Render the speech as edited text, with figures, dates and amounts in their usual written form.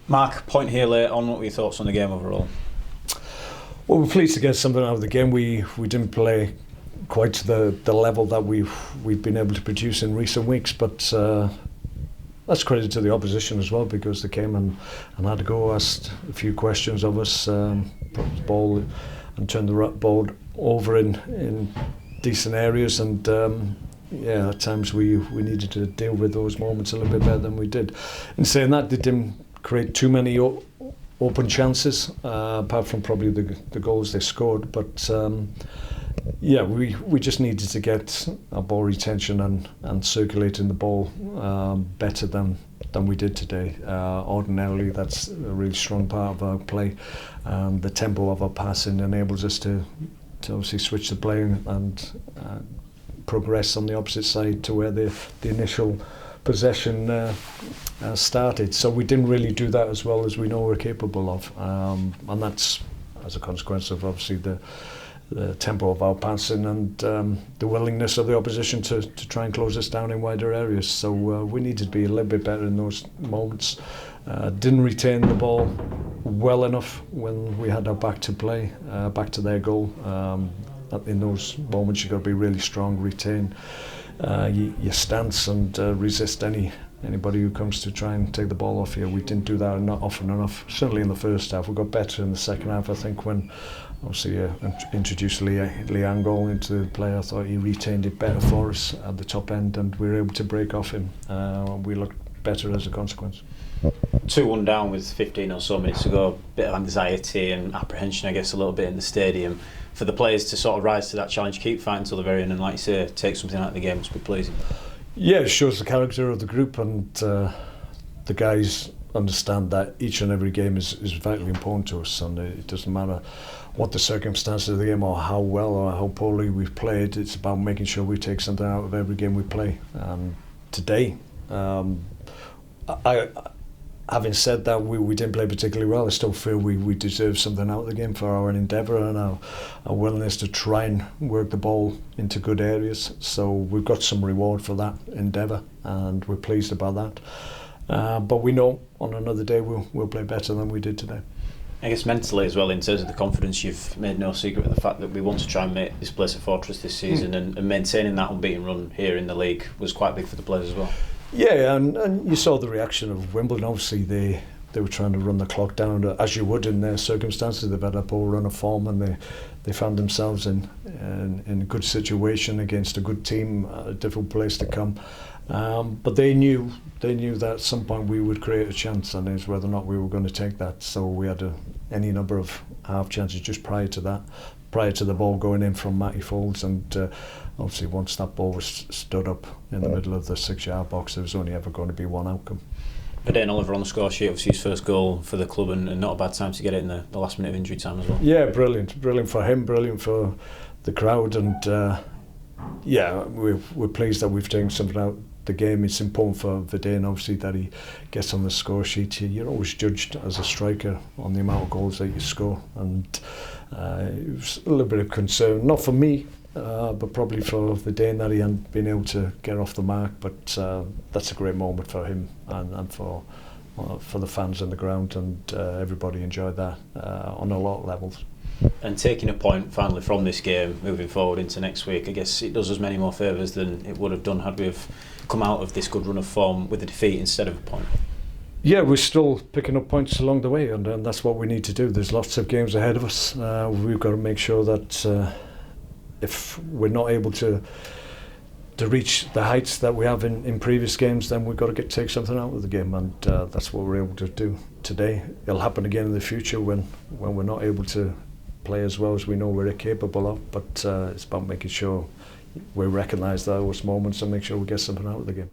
Mark, point here late on. What were your thoughts on the game overall? Well, we're pleased to get something out of the game. We didn't play quite to the level that we've been able to produce in recent weeks, but that's credit to the opposition as well, because they came and had to go, asked a few questions of us, put the ball and turned the ball over in decent areas, and at times we needed to deal with those moments a little bit better than we did. In saying that, they didn't create too many open chances, apart from probably the goals they scored, but we just needed to get our ball retention and circulating the ball better than we did today. Ordinarily, that's a really strong part of our play. The tempo of our passing enables us to obviously switch the play and progress on the opposite side to where the initial possession started. So we didn't really do that as well as we know we're capable of, and that's as a consequence of obviously the tempo of our passing and the willingness of the opposition to try and close us down in wider areas. So we needed to be a little bit better in those moments. Didn't retain the ball well enough when we had our back to play, back to their goal. In those moments you've got to be really strong, retain your stance and resist anybody who comes to try and take the ball off you. We didn't do that not often enough, certainly in the first half. We got better in the second half, I think, when obviously introduced Liangol into the play. I thought he retained it better for us at the top end, and we were able to break off him. We looked better as a consequence. 2-1 down with 15 or so minutes to go. A bit of anxiety and apprehension, I guess, a little bit in the stadium. For the players to sort of rise to that challenge, keep fighting until the very end, and like you say, take something out of the game, must be pleasing. Yeah, it shows the character of the group, and the guys understand that each and every game is vitally important to us, and it doesn't matter what the circumstances of the game or how well or how poorly we've played. It's about making sure we take something out of every game we play. Today, having said that, we didn't play particularly well. I still feel we deserve something out of the game for our endeavour and our willingness to try and work the ball into good areas. So we've got some reward for that endeavour, and we're pleased about that. But we know on another day we'll play better than we did today. I guess mentally as well, in terms of the confidence, you've made no secret of the fact that we want to try and make this place a fortress this season, and maintaining that unbeaten run here in the league was quite big for the players as well. Yeah, and you saw the reaction of Wimbledon. Obviously they were trying to run the clock down, as you would in their circumstances. They've had a poor run of form, and they found themselves in a good situation against a good team, a difficult place to come. But they knew that at some point we would create a chance, and it's whether or not we were going to take that. So we had any number of half chances just prior to the ball going in from Matty Folds, and obviously once that ball was stood up in the middle of the 6-yard box, there was only ever going to be one outcome. Verdane Oliver on the score sheet, obviously his first goal for the club, and not a bad time to get it in the last minute of injury time as well. Yeah, brilliant for him, brilliant for the crowd, and we're pleased that we've taken something out the game. It's important for Verdane, obviously, that he gets on the score sheet. You're always judged as a striker on the amount of goals that you score, and it was a little bit of concern, not for me, but probably for Verdane, that he hadn't been able to get off the mark. But that's a great moment for him and for the fans on the ground, and everybody enjoyed that on a lot of levels. And taking a point finally from this game moving forward into next week, I guess it does us many more favours than it would have done had we have come out of this good run of form with a defeat instead of a point. Yeah, we're still picking up points along the way, and that's what we need to do. There's lots of games ahead of us. We've got to make sure that if we're not able to reach the heights that we have in previous games, then we've got to take something out of the game, and that's what we're able to do today. It'll happen again in the future when we're not able to play as well as we know we're capable of, but it's about making sure we recognise those moments and make sure we get something out of the game.